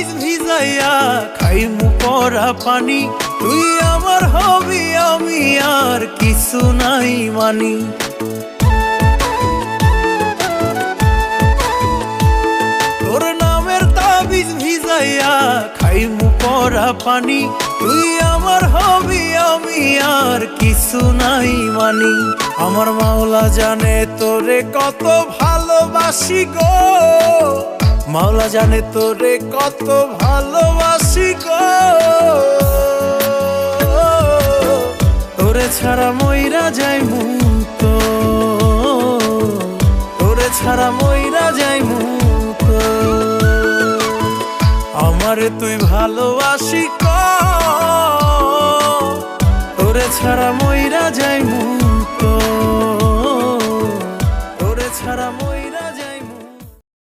তাবিজ ভিজাইয়া খাইমু পরা পানি, তুই আমার হবি আমি আর কিছু নাই মানি। তোর নামের তাবিজ ভিজাইয়া খাইমু পরা পানি, তুই আমার হবি আমি আর কিছু নাই মানি। আমার মাওলা জানে তোরে কত ভালোবাসি গো, মাওলা জানে তোরে কত ভালোবাসি গো। তোরে ছাড়া মইরা যাইমু তো, তোরে ছাড়া মইরা যাইমু তো। আমারে তুই ভালোবাসি ক, তোরে ছাড়া মইরা যাইমু তো, তোরে ছাড়া